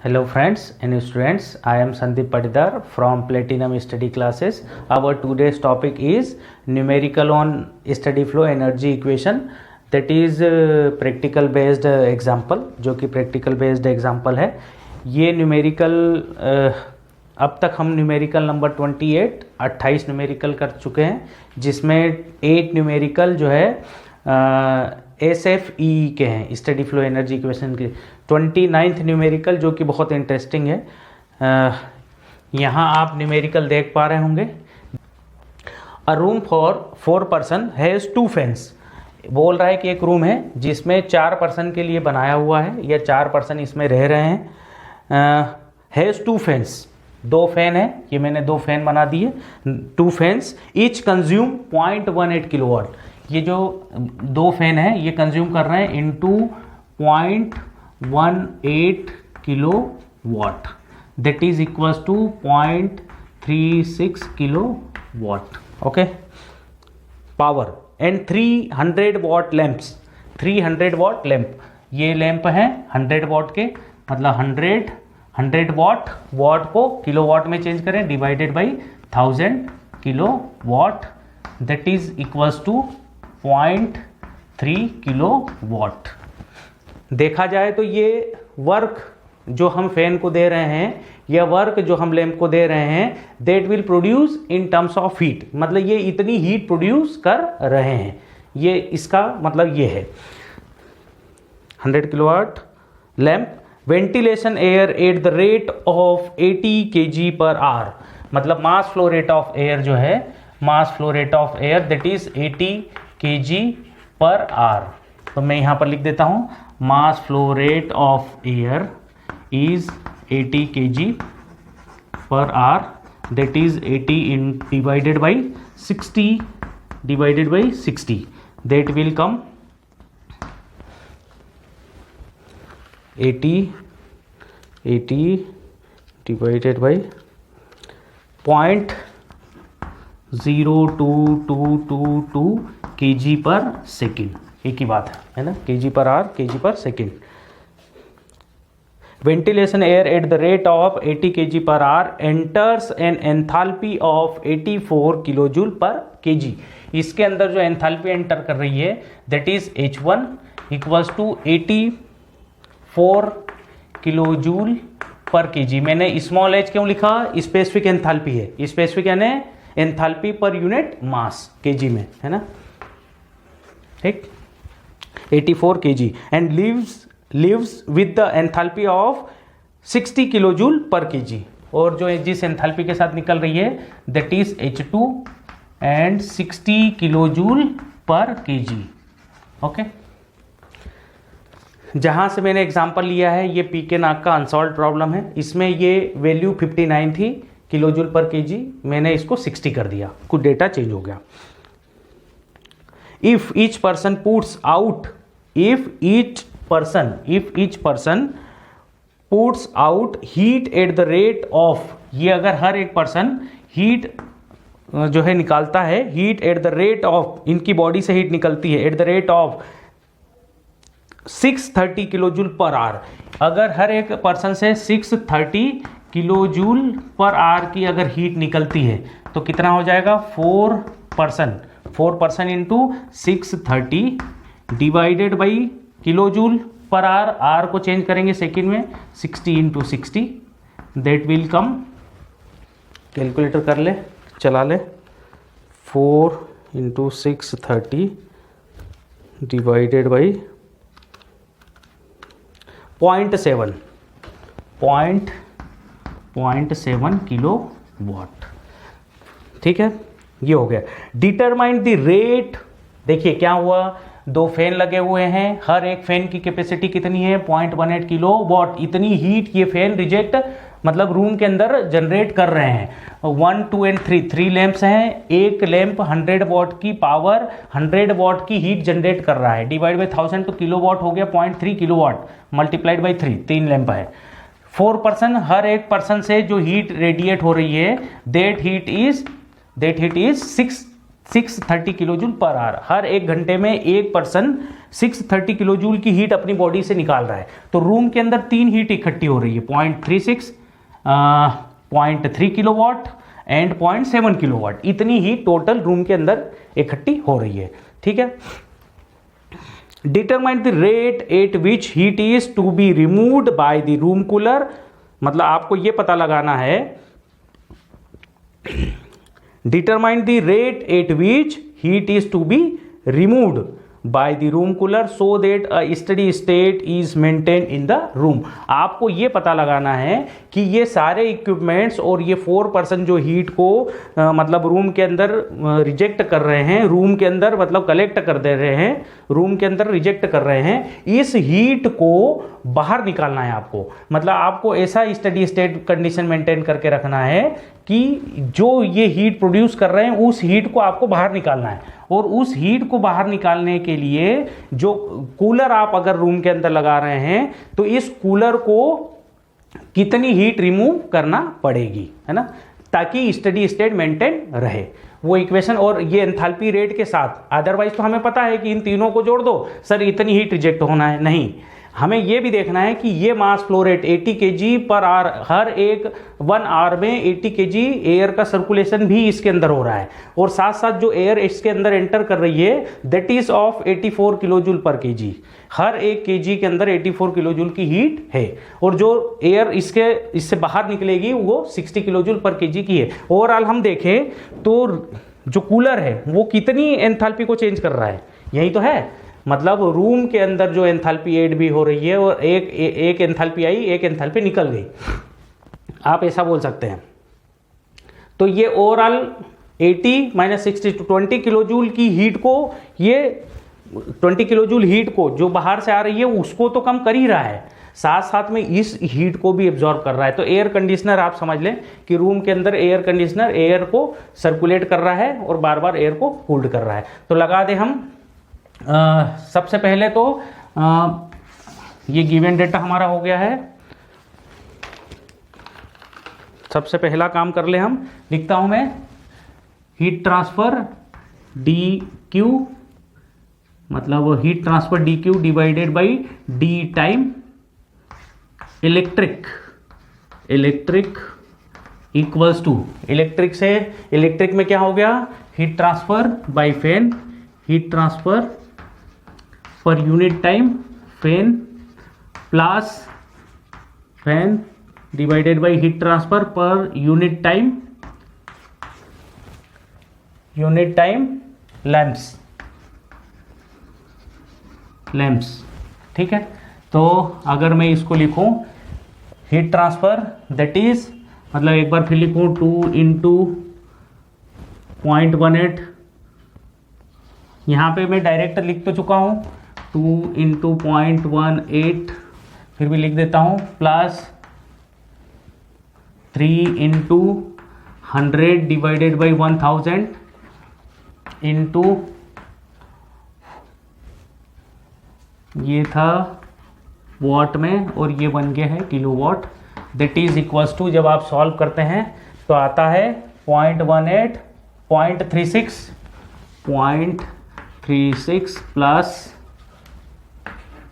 Hello friends and students, I am Sandeep Patidar from Platinum Study Classes. Our today's topic is numerical on steady flow energy equation, that is practical based example, जो कि practical based example है. ये numerical अब तक हम numerical number 28 numerical कर चुके हैं, जिसमें 8 न्यूमेरिकल जो है SFE के हैं, स्टडी फ्लो एनर्जी इक्वेशन के. 29th न्यूमेरिकल जो कि बहुत इंटरेस्टिंग है. यहाँ आप न्यूमेरिकल देख पा रहे होंगे. अ room for 4 person has 2 fans. बोल रहा है कि एक रूम है जिसमें 4 पर्सन के लिए बनाया हुआ है, या 4 पर्सन इसमें रह रहे हैं. हैज़ 2 फैंस, 2 फैन है. ये मैंने 2 फैन बना दिए. 2 फैंस ईच कंज्यूम 0.18 किलोवाट. ये जो 2 फैन है ये कंज्यूम कर रहे हैं into 0.18 kilowatt, that is equals to 0.36 kilowatt. Okay. Power and 300 watt lamps. 300 watt lamp, ये लैंप है 100 वॉट के, मतलब 100 वॉट. वॉट को किलोवाट में चेंज करें, divided by 1000 kilowatt, that is equals to 0.3 kilowatt. देखा जाए तो ये वर्क जो हम फैन को दे रहे हैं, या वर्क जो हम लैंप को दे रहे हैं, that will produce in terms of heat. मतलब ये इतनी हीट प्रोड्यूस कर रहे हैं. ये इसका मतलब ये है 100 kilowatt lamp. Ventilation air at the rate of 80 kg per hour. मतलब mass flow rate of air जो है, mass flow rate of air that is 80 kg per hour. तो मैं यहाँ पर लिख देता हूँ, mass flow rate of air is 80 kg per hour, that is 80 in divided by 60, that will come 80 divided by 0.0222 kg per second. एक ही बात है ना, kg per hour, kg per second. Ventilation air at the rate of 80 kg per hour enters an enthalpy of 84 kilojoule per kg. इसके अंदर जो enthalpy enter कर रही है that is H1 equals to 84 kilojoule per kg. मैंने small h क्यों लिखा? Specific enthalpy है. स्पेसिफिक यानी enthalpy per unit mass kg में, है ना. ठीक. 84 kg and leaves with the enthalpy of 60 kilojoule per kg. और जो जिस एंथैल्पी के साथ निकल रही है that is H2 and 60 kilojoule per kg. Okay. जहाँ से मैंने एग्जांपल लिया है ये पी के नाक का अनसॉल्व प्रॉब्लम है. इसमें ये वैल्यू 59 थी किलोजूल पर kg, मैंने इसको 60 कर दिया, कुछ डेटा चेंज हो गया. If each person puts out heat at the rate of, ये अगर हर एक पर्सन हीट जो है निकालता है, heat at the rate of, इनकी बॉडी से हीट निकलती है eight the rate of 630 kilojoule per our. अगर हर एक पर्सन से 630 किलोजूल पर आवर की अगर हीट निकलती है तो कितना हो जाएगा? 4 person into 630 divided by kilojoule per hour. Hour को चेंज करेंगे सेकेंड में, 60 into 60, that will come, calculator कर ले, चला ले, 4 इंटू 630 डिवाइडेड बाई 0.7 किलोवाट. ठीक है, ये हो गया. Determine the rate. देखिए क्या हुआ, 2 फैन लगे हुए हैं, हर एक फैन की कैपेसिटी कितनी है? 0.18 किलोवाट. इतनी हीट ये फैन रिजेक्ट, मतलब रूम के अंदर जनरेट कर रहे हैं. 1, 2 एंड 3 लैंप्स हैं. एक लैंप 100 वॉट की पावर, 100 वॉट की हीट जनरेट कर रहा है. डिवाइड बाई 1000 तो किलोवाट हो गया 0.3 किलोवाट, मल्टीप्लाइड बाई 3 लैंप है. 4 पर्सन, हर एक पर्सन से जो हीट रेडिएट हो रही है that heat is 630 kilo joule per hour. हर 1 घंटे में एक पर्सन 630 किलो जूल की हीट अपनी बॉडी से निकाल रहा है। तो रूम के अंदर 3 हीट इकट्ठी हो रही है, 0.36, 0.3 किलोवाट एंड 0.7 किलोवाट। इतनी हीट टोटल रूम के अंदर इकट्ठी हो रही है। ठीक है। Determine the rate at which heat is to be removed by the room cooler. मतलब आपको यह पता लगाना है, determine the rate at which heat is to be removed by the room cooler so that a steady state is maintain in the room. आपको ये पता लगाना है कि ये सारे इक्विपमेंट्स और ये 4% जो हीट को मतलब रूम के अंदर रिजेक्ट कर रहे हैं, रूम के अंदर मतलब कलेक्ट कर दे रहे हैं, रूम के अंदर रिजेक्ट कर रहे हैं, इस हीट को बाहर निकालना है आपको। मतलब आपको ऐसा स्टडी स्टेट कंडीशन मेंटेन करके रखना है कि जो ये हीट प्रोड्यूस कर रहे हैं उस हीट को आपको बाहर निकालना है। और उस हीट को बाहर निकालने के लिए जो कूलर आप अगर रूम के अंदर लगा रहे हैं तो इस कूलर को कितनी हीट रिमूव करना पड़ेगी, है ना, ताकि स्टडी स्टेट मेंटेन रहे। वो इक्वेशन और ये एंथैल्पी रेट के साथ। अदरवाइज तो हमें पता है कि इन तीनों को जोड़ दो सर इतनी हीट रिजेक्ट होना है, नहीं, हमें यह भी देखना है कि ये mass flow rate 80 kg per hour, हर एक 1 आवर में 80 kg एयर का सर्कुलेशन भी इसके अंदर हो रहा है। और साथ साथ जो एयर इसके अंदर एंटर कर रही है that is of 84 kilo joule पर kg। हर एक kg के अंदर 84 किलो जूल की हीट है। और जो एयर इससे बाहर निकलेगी वो 60 किलो जूल पर kg की है। ओवरऑल हम देखें तो जो कूलर है वो कितनी एंथैल्पी को चेंज कर रहा है, यही तो है। मतलब रूम के अंदर जो एंथैल्पी ऐड भी हो रही है और एक एंथैल्पी आई, एक एंथैल्पी निकल गई, आप ऐसा बोल सकते हैं। तो ये ओवरऑल 80 - 60 to 20 किलो जूल की हीट को, ये 20 किलो जूल हीट को जो बाहर से आ रही है उसको तो कम कर ही रहा है, साथ साथ में इस हीट को भी एब्जॉर्ब कर रहा है। तो एयर कंडीशनर आप समझ लें कि रूम के अंदर एयर कंडीशनर एयर को सर्कुलेट कर रहा है और बार बार एयर को कूल्ड कर रहा है। तो लगा दें हम सबसे पहले तो ये गिवन डेटा हमारा हो गया है। सबसे पहला काम कर ले हम, लिखता हूं मैं हीट ट्रांसफर डी क्यू, मतलब heat transfer D Q divided by D time electric equals to, electric से इलेक्ट्रिक में क्या हो गया, heat transfer by fan, heat transfer per unit time fan plus fan divided by heat transfer per unit time lamps. ठीक है। तो अगर मैं इसको लिखूं हीट ट्रांसफर दैट इज, मतलब एक बार फिर लिखूं 2 × 0.18, यहां पे मैं डायरेक्ट लिख तो चुका हूं 2 × 0.18, फिर भी लिख देता हूं प्लस 3 × 100 डिवाइडेड बाई 1000 इंटू, ये था वॉट में और ये बन गया है kilowatt, that is equals to, जब आप सॉल्व करते हैं तो आता है 0.18, 0.36 प्लस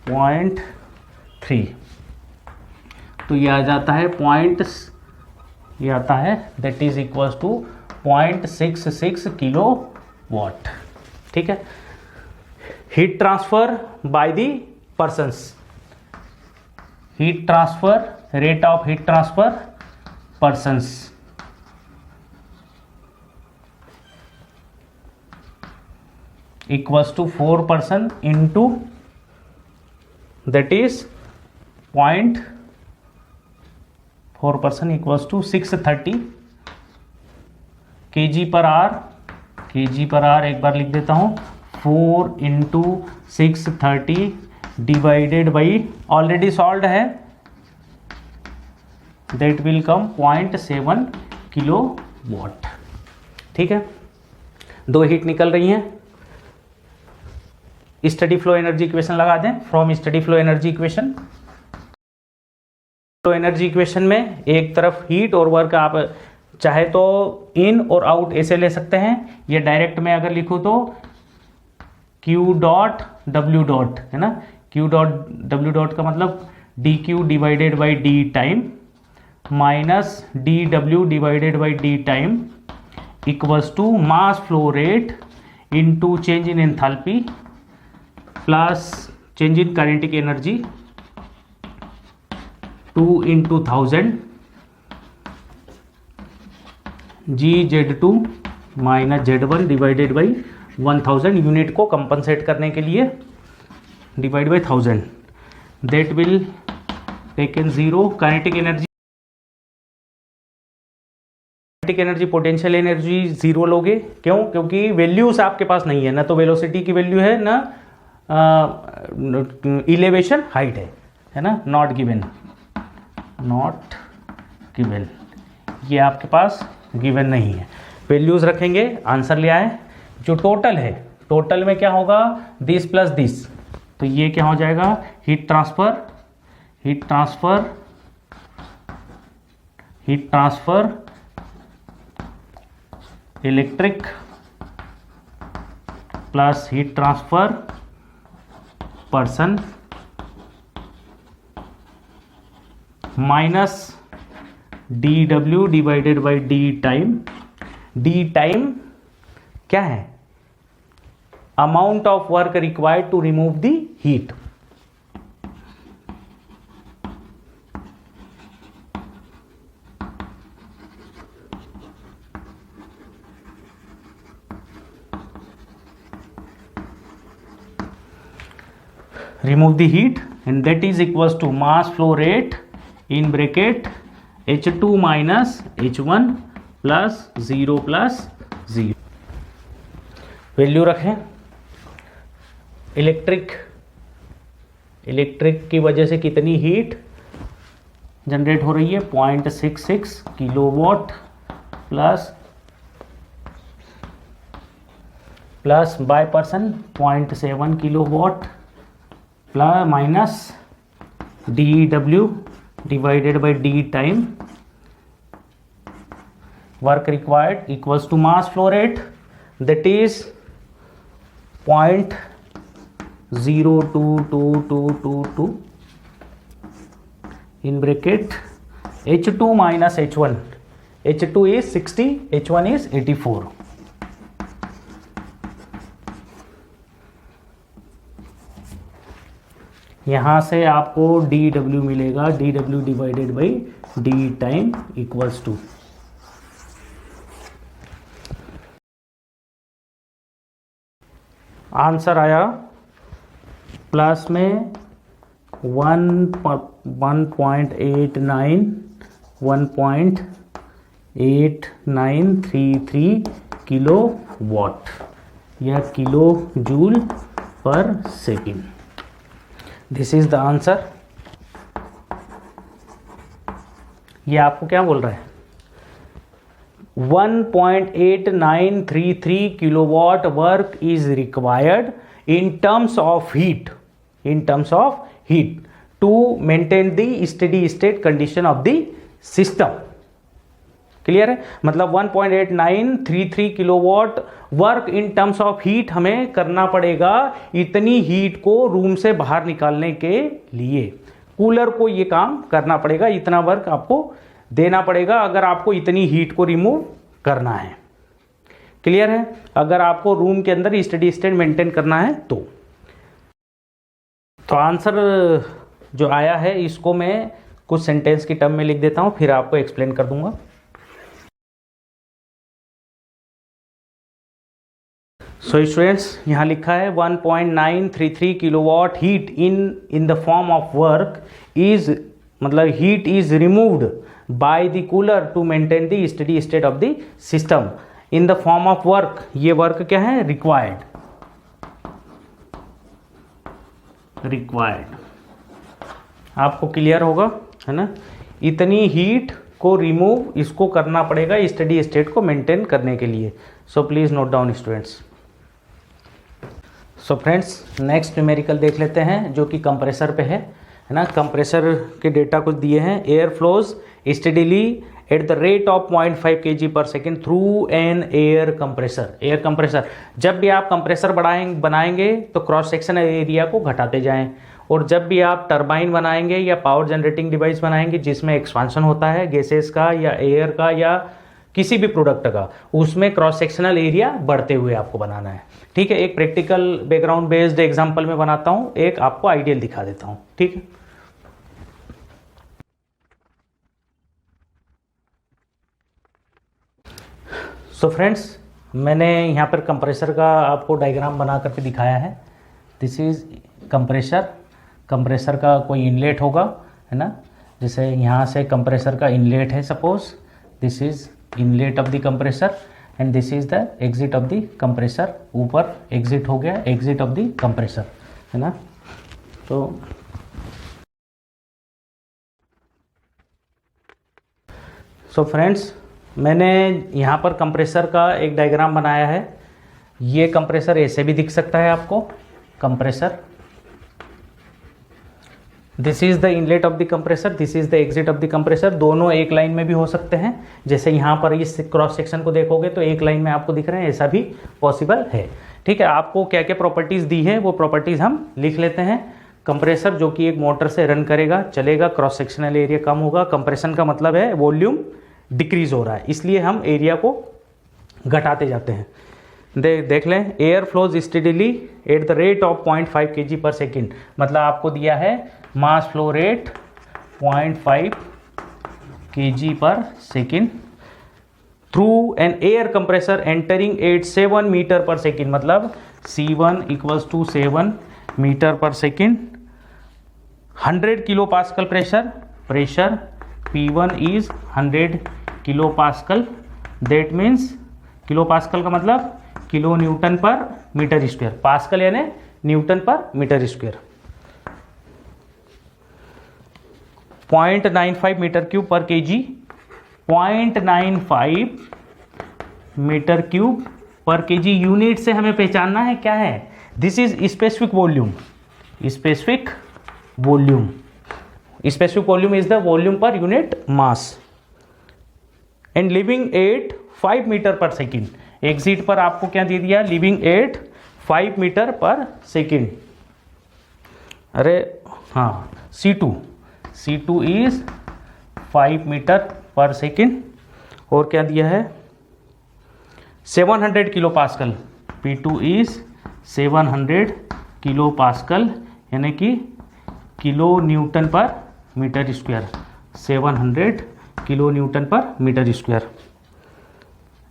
0.3, तो ये आ जाता है ये आता है that is equals to 0.66 kilo watt. ठीक है। Heat transfer by the persons, heat transfer, rate of heat transfer persons equals to 4% into that is 0.4% equals to 630 kg per hour, एक बार लिख देता हूँ 4 × 630 डिवाइडेड बाई, ऑलरेडी सॉल्व है, that will come 0.7 kilo watt. ठीक है। 2 heat निकल रही हैं। स्टडी फ्लो एनर्जी इक्वेशन लगा दें from steady flow energy equation. Flow energy equation में एक तरफ हीट और वर्क आप चाहे तो इन और आउट ऐसे ले सकते हैं, ये डायरेक्ट में अगर लिखूँ तो Q डॉट W डॉट है ना, Q डॉट W डॉट का मतलब DQ divided by D time minus DW divided by D time equals to mass flow rate into change in enthalpy plus change in kinetic energy 2 into 1000 GZ2 minus Z1 divided by 1000 unit को compensate करने के लिए divide by 1000 that will taken zero. Kinetic energy potential energy zero लोगे, क्यों? क्योंकि values आपके पास नहीं है, ना तो वेलोसिटी की वैल्यू है ना इलेवेशन हाइट है ना, नॉट गिवन ये आपके पास गिवन नहीं है। वैल्यूज रखेंगे, आंसर ले आए। जो टोटल है, टोटल में क्या होगा, दिस प्लस दिस, तो ये क्या हो जाएगा, heat transfer electric plus heat transfer person minus DW divided by D time. D time क्या है, amount of work required to remove the heat. remove the heat and that is equals to mass flow rate in bracket H2 minus H1 plus 0 plus 0। Value रखें। Electric की वजह से कितनी heat generate हो रही है, 0.66 kilowatt plus by person 0.7 kilowatt plus minus DW divided by D time work required equals to mass flow rate that is 0.02222 in bracket H2 minus H1, H2 is 60, H1 is 84। यहाँ से आपको DW मिलेगा, DW divided by D time equals to answer आया plus में 1.8933 kilo watt या kilo joule per second. This is the answer. ये आपको क्या बोल रहा है, 1.8933 kilowatt work is required in terms of heat to maintain the steady state condition of the system। Clear है, मतलब 1.8933 kilowatt work in terms of heat हमें करना पड़ेगा इतनी हीट को रूम से बाहर निकालने के लिए। कूलर को ये काम करना पड़ेगा, इतना वर्क आपको देना पड़ेगा अगर आपको इतनी हीट को रिमूव करना है। क्लियर है, अगर आपको रूम के अंदर स्टडी स्टेट मेंटेन करना है तो आंसर जो आया है इसको मैं कुछ सेंटेंस की टर्म में लिख देता हूं, फिर आपको एक्सप्लेन कर दूंगा। सो स्टूडेंट्स, यहां लिखा है 1.933 kilowatt heat in the form of work is, मतलब heat is removed by the cooler to maintain the study state of the system in the form of work. ये वर्क क्या है, required. आपको clear होगा है ना, इतनी हीट को रिमूव इसको करना पड़ेगा स्टडी स्टेट को मेंटेन करने के लिए। So please note down students. So friends, next numerical देख लेते हैं जो कि कंप्रेसर पे है ना। कंप्रेसर के डेटा कुछ दिए हैं, air flows steadily eight the rate of 0.5 kg per second through an air compressor. Air compressor, जब भी आप कंप्रेसर बनाएंगे तो क्रॉस सेक्शनल एरिया को घटाते जाएं, और जब भी आप टरबाइन बनाएंगे या पावर जनरेटिंग डिवाइस बनाएंगे जिसमें एक्सपांशन होता है गैसेस का या एयर का या किसी भी प्रोडक्ट का, उसमें क्रॉस सेक्शनल एरिया बढ़ते हुए आपको बनाना है। ठीक है, एक प्रैक्टिकल बैकग्राउंड बेस्ड एग्जांपल में बनाता हूं, एक आपको आइडियल दिखा देता हूं। ठीक है, सो फ्रेंड्स, मैंने यहाँ पर कंप्रेसर का आपको डायग्राम बना करके दिखाया है। This is compressor. कंप्रेसर का कोई इनलेट होगा, है ना, जैसे यहाँ से कंप्रेसर का इनलेट है, suppose this is inlet of the compressor and this is the exit of the compressor. ऊपर एग्जिट हो गया, एग्जिट ऑफ द कंप्रेसर, है ना। तो सो फ्रेंड्स, मैंने यहाँ पर कंप्रेसर का एक डायग्राम बनाया है। ये कंप्रेसर ऐसे भी दिख सकता है आपको, compressor, this is the inlet of the compressor, this is the exit of the compressor. दोनों एक लाइन में भी हो सकते हैं, जैसे यहाँ पर इस क्रॉस सेक्शन को देखोगे तो एक लाइन में आपको दिख रहे हैं, ऐसा भी पॉसिबल है। ठीक है, आपको क्या क्या प्रॉपर्टीज़ दी है वो प्रॉपर्टीज़ हम लिख लेते हैं। कंप्रेसर जो कि एक मोटर से रन करेगा, चलेगा, क्रॉस सेक्शनल एरिया कम होगा। कंप्रेशन का मतलब है वॉल्यूम डिक्रीज हो रहा है, इसलिए हम एरिया को घटाते जाते हैं। देख लें, air flows steadily at the rate of 0.5 kg per second, मतलब आपको दिया है mass flow rate 0.5 kg per second through an air compressor entering at 7 metre per second, मतलब C1 equals to 7 metre per second. 100 kilo pascal pressure P1 is 100 kilo pascal, that means kilo pascal का मतलब kilo newton per metre square, pascal यानी newton per metre square. 0.95 metre cube per kg, 0.95 metre cube per kg. Unit से हमें पहचानना है क्या है, this is specific volume. Specific volume, specific volume is the volume per unit mass. And living at 5 metre per second, exit पर आपको क्या दे दिया, living at 5 metre per second. अरे हाँ, C2 is 5 metre per second, और क्या दिया है 700 kilo pascal, P2 is 700 kilo pascal, यानी कि kilo newton per metre square, 700 kilo newton per metre square.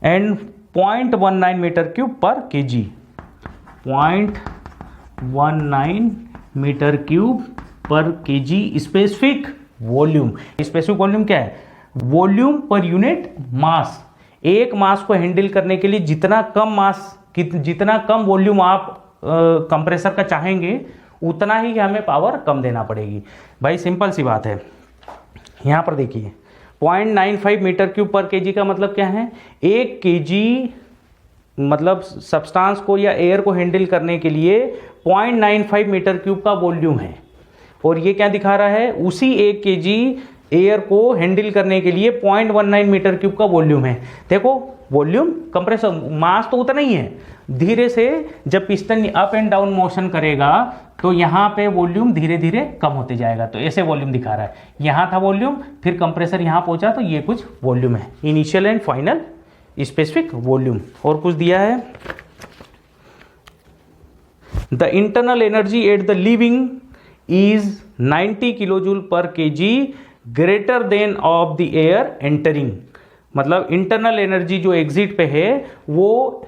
And 0.19 metre cube per kg, 0.19 metre cube per kg specific volume. Specific volume क्या है, volume per unit मास। एक मास को handle करने के लिए जितना कम वॉल्यूम आप कंप्रेसर का चाहेंगे उतना ही हमें पावर कम देना पड़ेगी। भाई सिंपल सी बात है, यहाँ पर देखिए 0.95 मीटर क्यूब पर केजी का मतलब क्या है, 1 केजी मतलब सब्सटेंस को या एयर को हैंडल करने के लिए 0.95 मीटर क्यूब का वॉल्यूम है, और ये क्या दिखा रहा है, उसी 1 केजी एयर को हैंडल करने के लिए 0.19 मीटर क्यूब का वॉल्यूम है। देखो वॉल्यूम, कंप्रेसर, मास तो उतना ही है, धीरे से जब piston up and down motion करेगा तो यहाँ पे वॉल्यूम धीरे धीरे कम होते जाएगा, तो ऐसे वॉल्यूम दिखा रहा है। यहाँ था वॉल्यूम, फिर कंप्रेसर यहाँ पहुंचा तो ये कुछ वॉल्यूम है, initial and final specific volume. और कुछ दिया है, the internal energy at the living is 90 kilojoule per KG greater than of the air entering, मतलब इंटरनल एनर्जी जो एग्जिट पे है, वो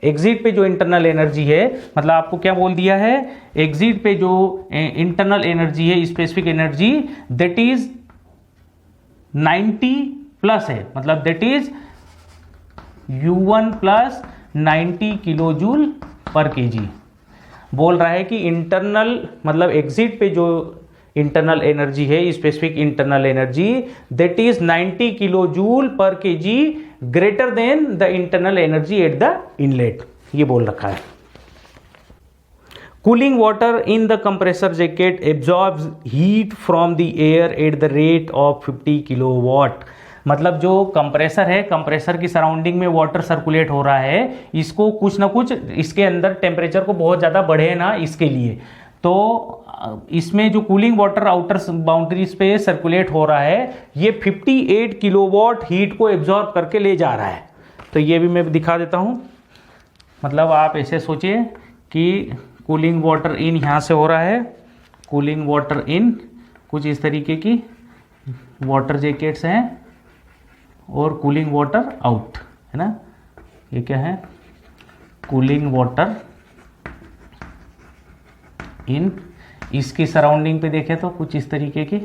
एग्जिट पे जो इंटरनल एनर्जी है, मतलब आपको क्या बोल दिया है, एग्जिट पे जो इंटरनल एनर्जी है, specific energy, that is 90 plus है, मतलब that is U1 plus 90 kilo joule पर केजी। बोल रहा है कि इंटरनल मतलब एग्जिट पे जो इंटरनल एनर्जी है, specific internal energy, that is 90 kilo joule पर KG greater then the internal energy at the inlet, ये बोल रखा है। Cooling water in the compressor jacket absorbs heat from the air at the rate of 50 kilowatt, मतलब जो compressor है, compressor की surrounding में वाटर सर्कुलेट हो रहा है, इसको कुछ ना कुछ इसके अंदर टेम्परेचर को बहुत ज़्यादा बढ़े ना इसके लिए, तो इसमें जो कूलिंग वाटर आउटर बाउंड्रीज पे सर्कुलेट हो रहा है, ये 58 किलोवाट हीट को एब्जॉर्ब करके ले जा रहा है। तो ये भी मैं दिखा देता हूँ। मतलब आप ऐसे सोचिए कि कूलिंग वाटर इन यहाँ से हो रहा है, कूलिंग वाटर इन कुछ इस तरीके की वाटर जैकेट्स हैं, और कूलिंग वाटर आउट है ना, ये क्या है, कूलिंग वाटर इन। इसकी सराउंडिंग पे देखें तो कुछ इस तरीके की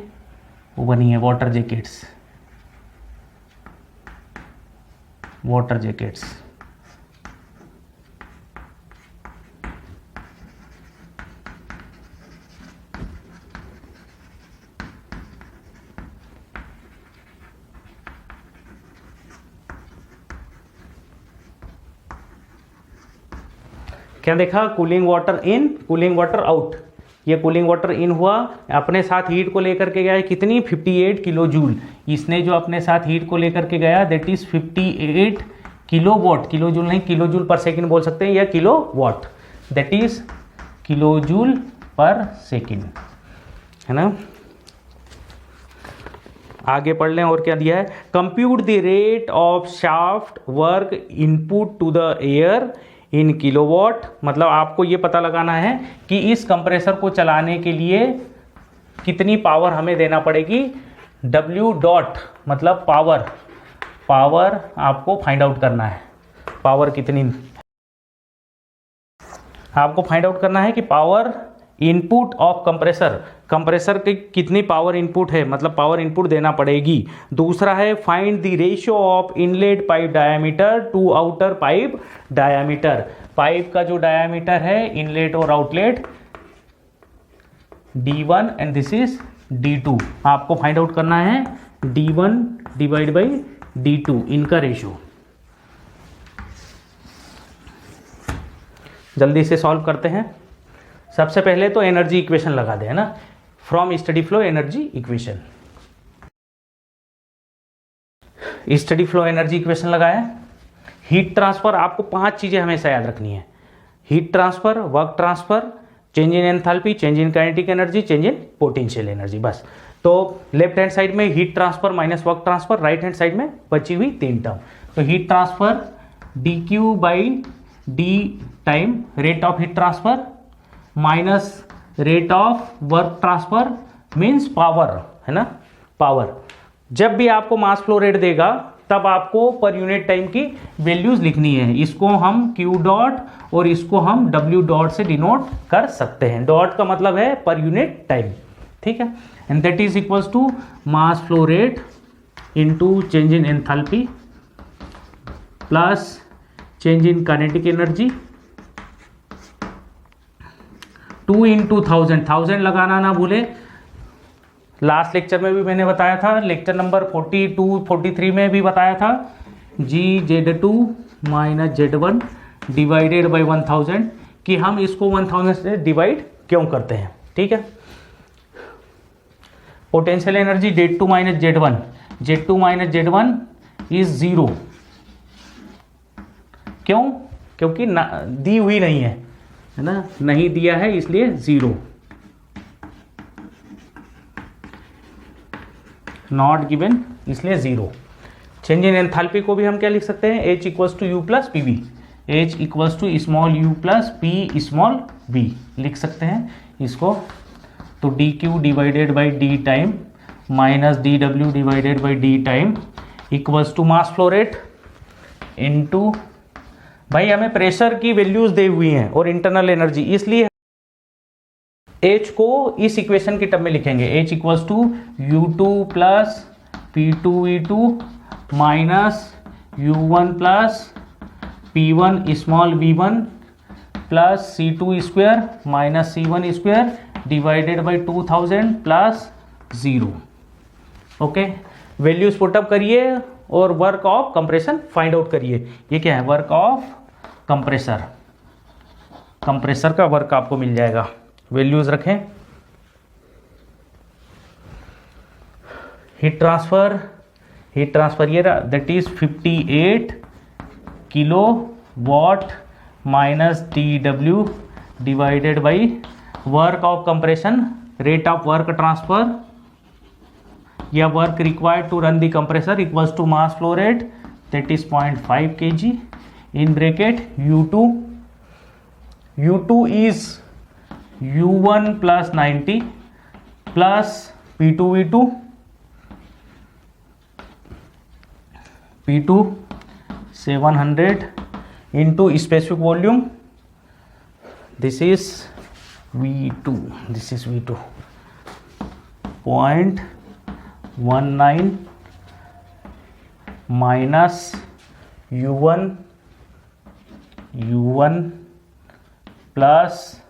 वो बनी है वाटर जैकेट्स, वाटर जैकेट्स। क्या देखा, cooling water in, cooling water out. ये कूलिंग वाटर इन हुआ, अपने साथ हीट को लेकर के गया है कितनी, 58 किलो जूल। इसने जो अपने साथ हीट को लेकर के गया that is 58 kilo watt, kilo joule नहीं, किलो जूल पर सेकेंड बोल सकते हैं या kilo watt, that is kilo joule per second, है ना। आगे पढ़ लें और क्या दिया है, compute the rate of shaft work input to the air in kilowatt. मतलब आपको ये पता लगाना है कि इस कंप्रेसर को चलाने के लिए कितनी पावर हमें देना पड़ेगी, W डॉट मतलब पावर, पावर आपको फाइंड आउट करना है, पावर कितनी आपको फाइंड आउट करना है कि power input of compressor, compressor की कितनी पावर इनपुट है, मतलब पावर इनपुट देना पड़ेगी। दूसरा है find the ratio of inlet pipe diameter to outer pipe diameter. Pipe का जो डायामीटर है इनलेट और outlet D1 and this is D2, आपको फाइंड आउट करना है D1 डिवाइड बाई D2, इनका रेशियो। जल्दी से सॉल्व करते हैं। सबसे पहले तो एनर्जी इक्वेशन लगा दे, है ना, from steady flow energy equation. Steady flow energy equation लगाया। हीट ट्रांसफर, आपको 5 चीजें हमेशा याद रखनी है, heat transfer, work transfer, change in enthalpy, change in kinetic energy, change in potential energy, बस। तो लेफ्ट हैंड साइड में heat transfer minus work transfer, right hand side में बची हुई 3 टर्म। तो heat transfer dq by D time rate of heat transfer minus rate of work transfer means power, है ना, power. जब भी आपको मास फ्लो रेट देगा तब आपको पर यूनिट टाइम की वैल्यूज लिखनी है। इसको हम Q डॉट और इसको हम W डॉट से डिनोट कर सकते हैं। डॉट का मतलब है पर यूनिट टाइम, ठीक है, and that is equals to mass flow rate into change in enthalpy plus change in kinetic energy 2 into 1000 लगाना ना भूले। लास्ट लेक्चर में भी मैंने बताया था, लेक्चर नंबर 42-43 में भी बताया था, GZ2 minus Z1 divided by 1000, कि हम इसको 1000 से डिवाइड क्यों करते हैं, ठीक है। Potential energy Z2 minus Z1, Z2 minus Z1 is 0, क्यों, क्योंकि दी हुई नहीं है ना, नहीं दिया है इसलिए 0, नॉट गिवन इसलिए 0। चेंज इन एंथैल्पी को भी हम क्या लिख सकते हैं, H equals to U plus P B, H equals to small u plus P small b लिख सकते हैं इसको। तो dq divided by D time minus dw divided by D time equals to mass flow rate into, भाई हमें pressure की values दे हुई हैं और इंटरनल एनर्जी, इसलिए H को इस इक्वेशन की टर्म में लिखेंगे, H equals to U2 plus P2V2 minus U1 plus P1 small V1 plus C2 square minus C1 square divided by 2000 plus 0। Okay, values put up करिए और work of compression find out करिए। ये क्या है, work of compressor, compressor का work आपको मिल जाएगा। वैल्यूज रखें, हीट ट्रांसफर हीट ट्रांसफर ये रहा, that is 58 kilo watt minus dW divided by work of compression, rate of work transfer या work required to run the compressor equals to mass flow rate that is 0.5 kg in bracket U2 is U1 plus 90 plus P2 700 into specific volume. This is V2, 0.19 minus U1 plus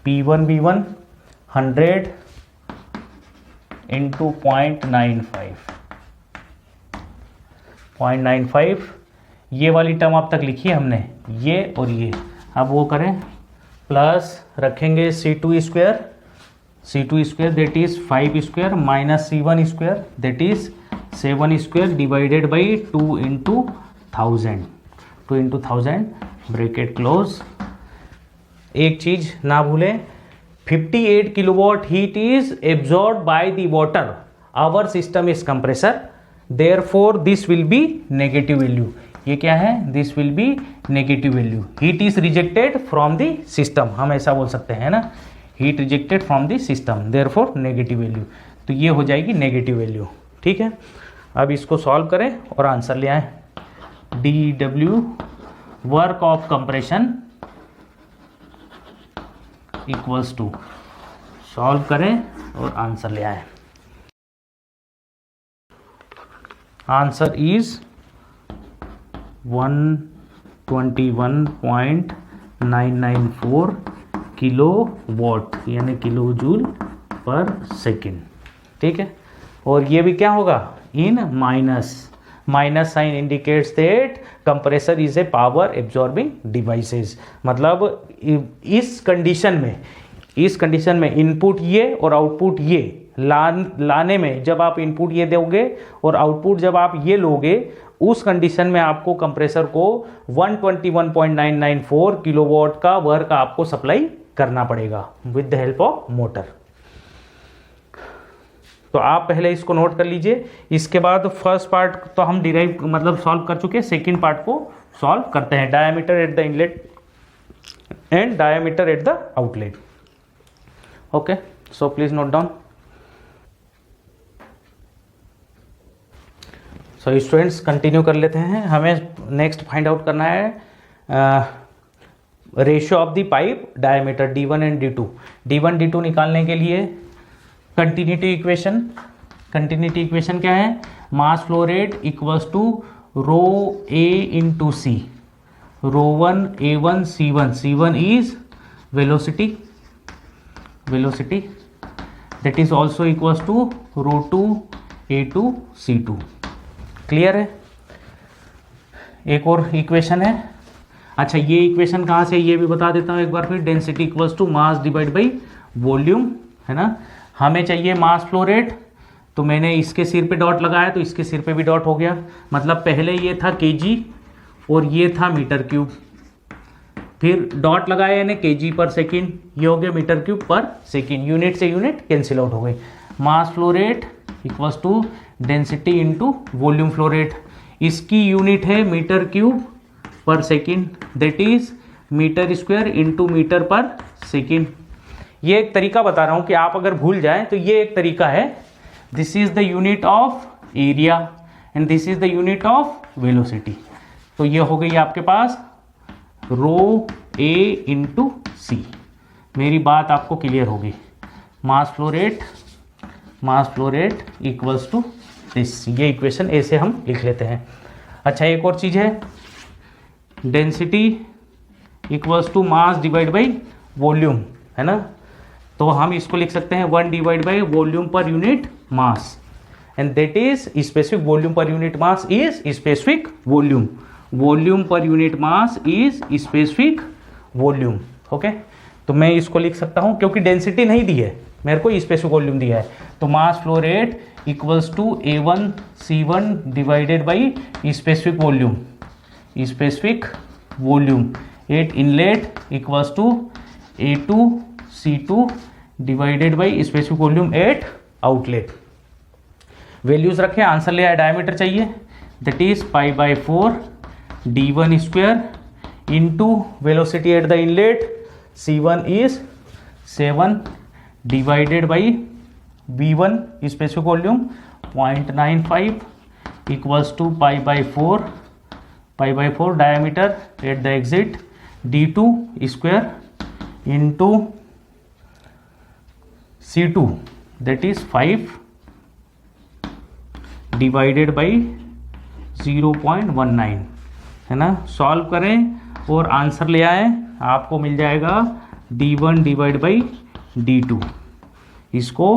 P1 100 into 0.95 ये वाली term अब तक लिखी है हमने, ये और ये। अब वो करें प्लस रखेंगे C2 square that is 5 square minus C1 square that is 7 square divided by 2 into 1000 bracket close. एक चीज ना भूलें, 58 kilowatt heat is absorb by the water, our system is compressor, therefore this will be negative value. ये क्या है? This will be negative value. Heat is rejected from the system, हम ऐसा बोल सकते हैं ना, heat rejected from the system, therefore negative value. तो ये हो जाएगी नेगेटिव वैल्यू। ठीक है, अब इसको सॉल्व करें और आंसर ले आए। dW work of compression equals to, solve करें और आंसर ले आए। आंसर इज 121.994 किलो वॉट यानी किलो जूल पर सेकेंड। ठीक है, और ये भी क्या होगा? इन minus sign indicates that compressor is a power absorbing devices. मतलब इस कंडीशन में इनपुट ये और आउटपुट ये लाने में, जब आप इनपुट ये दोगे और आउटपुट जब आप ये लोगे, उस कंडीशन में आपको कंप्रेसर को 121.994 किलोवाट का वर्क आपको सप्लाई करना पड़ेगा with the help of motor. तो आप पहले इसको नोट कर लीजिए। इसके बाद फर्स्ट पार्ट तो हम डिराइव मतलब सॉल्व कर चुके हैं, सेकंड पार्ट को सॉल्व करते हैं। Diameter at the inlet and diameter at the outlet. Okay, so please note down. So students continue कर लेते हैं। हमें नेक्स्ट फाइंड आउट करना है ratio of the pipe diameter D1 and D2। D1 D2 निकालने के लिए कंटिन्यूटी इक्वेशन क्या है? Mass flow rate equals to rho A into C, rho 1 A1 C1 is velocity that is also equals to rho 2 A2 C2। Clear है? एक और equation है। अच्छा, ये इक्वेशन कहाँ से, ये भी बता देता हूँ एक बार फिर। Density equals to mass divide by volume, है ना। हमें चाहिए मास फ्लो रेट, तो मैंने इसके सिर पे डॉट लगाया तो इसके सिर पे भी डॉट हो गया। मतलब पहले ये था kg और ये था मीटर क्यूब, फिर डॉट लगाया यानी kg पर सेकेंड, ये हो गया metre cube per second. Unit से यूनिट कैंसिल आउट हो गई। Mass flow rate equals to density into volume flow rate. इसकी यूनिट है metre cube per second, that is metre square into metre per second. ये एक तरीका बता रहा हूं कि आप अगर भूल जाएं तो ये एक तरीका है। This is the unit of area and this is the unit of velocity. तो ये हो गई आपके पास रो A इंटू सी। मेरी बात आपको क्लियर होगी। Mass flow rate equals to this. ये इक्वेशन ऐसे हम लिख लेते हैं। अच्छा, एक और चीज़ है, density equals to mass divide by volume, है ना। तो हम इसको लिख सकते हैं 1 divide by volume per unit mass, and that is specific volume per unit mass is specific volume per unit mass is specific volume. Okay, तो मैं इसको लिख सकता हूं क्योंकि डेंसिटी नहीं दी है, मेरे को स्पेसिफिक वॉल्यूम दिया है। तो mass flow rate equals to A1C1 divided by specific volume at inlet equals to A2C2 divided by specific volume at outlet. Values रखें, आंसर ले आए, डायमीटर चाहिए, that is π/4 d1 square into velocity at the inlet C1 is 7 divided by V1 specific volume 0.95 equals to π/4 diameter at the exit d2 square into C2 that is 5 divided by 0.19 है ना। Solve करें और answer ले आए, आपको मिल जाएगा d1 divide by d2। इसको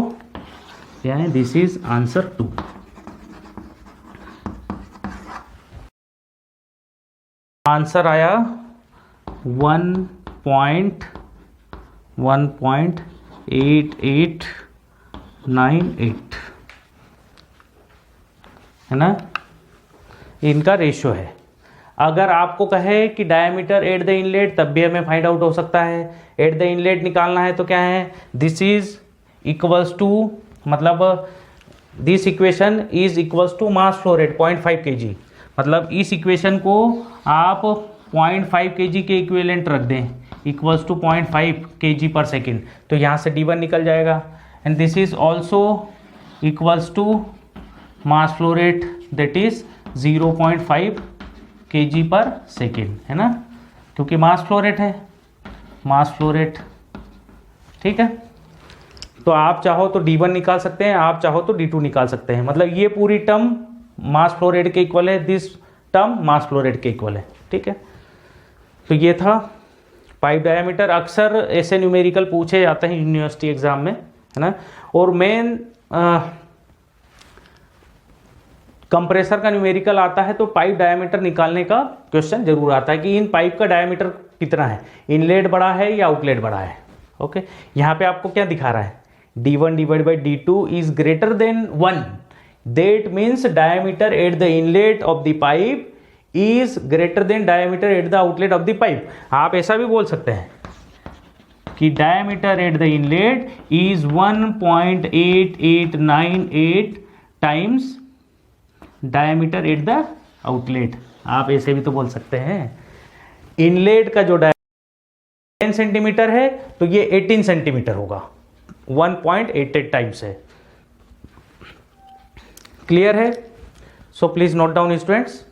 क्या है, दिस इज आंसर 2। आंसर आया 1.8898 है ना, इनका रेशियो है। अगर आपको कहे कि डायमीटर एट द इनलेट, तब भी हमें फाइंड आउट हो सकता है। एट द इनलेट निकालना है तो क्या है, दिस इज इक्वल्स टू, मतलब this equation is equals to mass flow rate 0.5 kg, मतलब इस इक्वेशन को आप 0.5 kg के इक्विवेलेंट रख दें, equals to 0.5 kg per second, तो यहाँ से d1 निकल जाएगा। And this is also equals to mass flow rate that is 0.5 kg per second, है ना, क्योंकि मास फ्लो रेट है, मास फ्लो रेट, ठीक है। तो आप चाहो तो d1 निकाल सकते हैं, आप चाहो तो d2 निकाल सकते हैं, मतलब ये पूरी टर्म मास फ्लो रेट के इक्वल है, this term mass flow rate के इक्वल है, ठीक है। तो ये था पाइप डायमीटर। अक्सर ऐसे न्यूमेरिकल पूछे जाते हैं यूनिवर्सिटी एग्जाम में, है ना। और मेन कंप्रेसर का न्यूमेरिकल आता है तो पाइप डायमीटर निकालने का क्वेश्चन जरूर आता है कि इन पाइप का डायमीटर कितना है, इनलेट बड़ा है या आउटलेट बड़ा है। ओके, यहाँ पे आपको क्या दिखा रहा है, d1 divide by d2 is greater than 1, that means diameter at the inlet of the pipe is greater than diameter at the outlet of the pipe. आप ऐसा भी बोल सकते हैं कि diameter at the inlet is 1.8898 times diameter at the outlet. आप ऐसे भी तो बोल सकते हैं। इनलेट का जो 10 सेंटीमीटर है तो ये 18 सेंटीमीटर होगा, 1.88 टाइम्स है। क्लियर है? So please note down students.